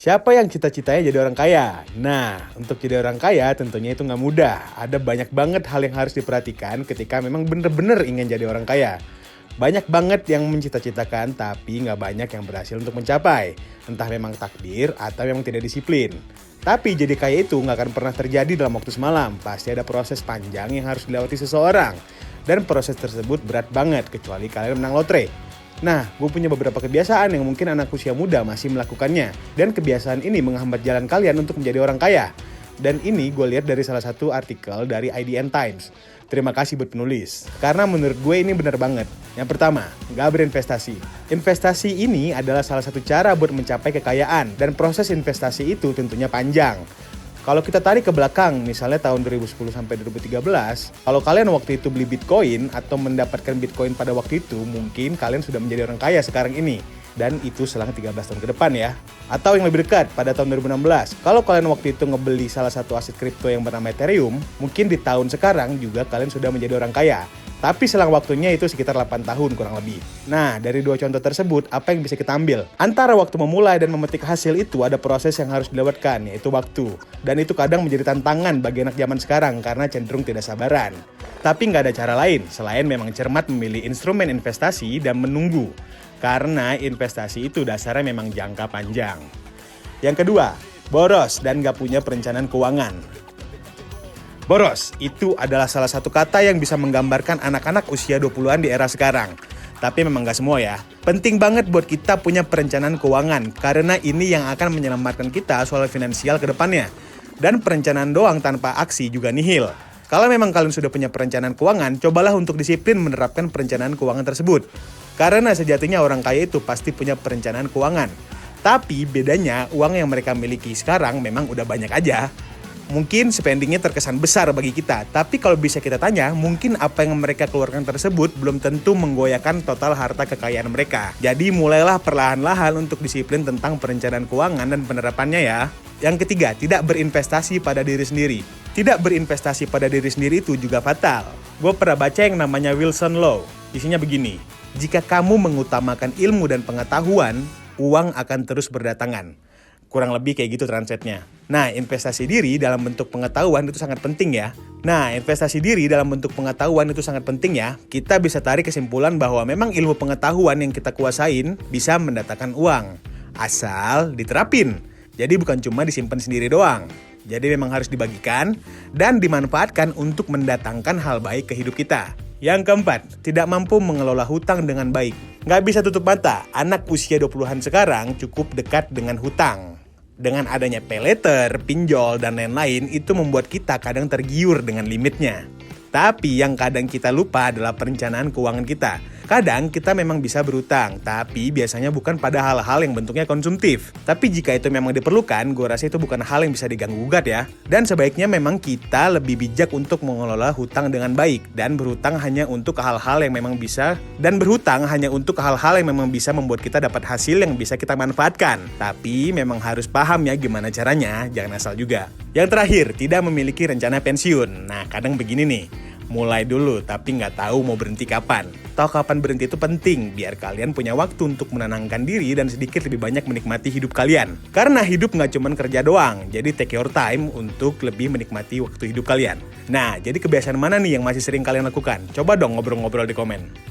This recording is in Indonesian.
Siapa yang cita-citanya jadi orang kaya? Nah, untuk jadi orang kaya tentunya itu nggak mudah. Ada banyak banget hal yang harus diperhatikan ketika memang bener-bener ingin jadi orang kaya. Banyak banget yang mencita-citakan, tapi nggak banyak yang berhasil untuk mencapai. Entah memang takdir atau memang tidak disiplin. Tapi jadi kaya itu nggak akan pernah terjadi dalam waktu semalam. Pasti ada proses panjang yang harus dilewati seseorang. Dan proses tersebut berat banget, kecuali kalian menang lotre. Nah, gue punya beberapa kebiasaan yang mungkin anak usia muda masih melakukannya. Dan kebiasaan ini menghambat jalan kalian untuk menjadi orang kaya. Dan ini gue lihat dari salah satu artikel dari IDN Times. Terima kasih buat penulis. Karena menurut gue ini benar banget. Yang pertama, gak berinvestasi. Investasi ini adalah salah satu cara buat mencapai kekayaan. Dan proses investasi itu tentunya panjang. Kalau kita tarik ke belakang, misalnya tahun 2010 sampai 2013, kalau kalian waktu itu beli Bitcoin atau mendapatkan Bitcoin pada waktu itu, mungkin kalian sudah menjadi orang kaya sekarang ini. Dan itu selang 13 tahun ke depan ya. Atau yang lebih dekat, pada tahun 2016, kalau kalian waktu itu ngebeli salah satu aset kripto yang bernama Ethereum, mungkin di tahun sekarang juga kalian sudah menjadi orang kaya. Tapi selang waktunya itu sekitar 8 tahun kurang lebih. Nah, dari dua contoh tersebut, apa yang bisa kita ambil? Antara waktu memulai dan memetik hasil itu ada proses yang harus dilewatkan, yaitu waktu. Dan itu kadang menjadi tantangan bagi anak zaman sekarang karena cenderung tidak sabaran. Tapi nggak ada cara lain, selain memang cermat memilih instrumen investasi dan menunggu. Karena investasi itu dasarnya memang jangka panjang. Yang kedua, boros dan nggak punya perencanaan keuangan. Boros, itu adalah salah satu kata yang bisa menggambarkan anak-anak usia 20-an di era sekarang. Tapi memang gak semua ya. Penting banget buat kita punya perencanaan keuangan, karena ini yang akan menyelamatkan kita soal finansial ke depannya. Dan perencanaan doang tanpa aksi juga nihil. Kalau memang kalian sudah punya perencanaan keuangan, cobalah untuk disiplin menerapkan perencanaan keuangan tersebut. Karena sejatinya orang kaya itu pasti punya perencanaan keuangan. Tapi bedanya uang yang mereka miliki sekarang memang udah banyak aja. Mungkin spendingnya terkesan besar bagi kita, tapi kalau bisa kita tanya, mungkin apa yang mereka keluarkan tersebut belum tentu menggoyahkan total harta kekayaan mereka. Jadi mulailah perlahan-lahan untuk disiplin tentang perencanaan keuangan dan penerapannya ya. Yang ketiga, tidak berinvestasi pada diri sendiri. Tidak berinvestasi pada diri sendiri itu juga fatal. Gue pernah baca yang namanya Wilson Law. Isinya begini, jika kamu mengutamakan ilmu dan pengetahuan, uang akan terus berdatangan. Kurang lebih kayak gitu translate-nya. Nah, investasi diri dalam bentuk pengetahuan itu sangat penting ya. Kita bisa tarik kesimpulan bahwa memang ilmu pengetahuan yang kita kuasain bisa mendatangkan uang. Asal diterapin. Jadi bukan cuma disimpan sendiri doang. Jadi memang harus dibagikan dan dimanfaatkan untuk mendatangkan hal baik ke hidup kita. Yang keempat, tidak mampu mengelola hutang dengan baik. Nggak bisa tutup mata, anak usia 20-an sekarang cukup dekat dengan hutang. Dengan adanya paylater, pinjol, dan lain-lain, itu membuat kita kadang tergiur dengan limitnya. Tapi yang kadang kita lupa adalah perencanaan keuangan kita. Kadang kita memang bisa berutang, tapi biasanya bukan pada hal-hal yang bentuknya konsumtif. Tapi jika itu memang diperlukan, gue rasa itu bukan hal yang bisa diganggu-gugat ya. Dan sebaiknya memang kita lebih bijak untuk mengelola hutang dengan baik. Dan berhutang hanya untuk hal-hal yang memang bisa membuat kita dapat hasil yang bisa kita manfaatkan. Tapi memang harus paham ya gimana caranya, jangan asal juga. Yang terakhir, tidak memiliki rencana pensiun. Nah, kadang begini nih. Mulai dulu, tapi nggak tahu mau berhenti kapan. Tahu kapan berhenti itu penting, biar kalian punya waktu untuk menenangkan diri dan sedikit lebih banyak menikmati hidup kalian. Karena hidup nggak cuma kerja doang, jadi take your time untuk lebih menikmati waktu hidup kalian. Nah, jadi kebiasaan mana nih yang masih sering kalian lakukan? Coba dong ngobrol-ngobrol di komen.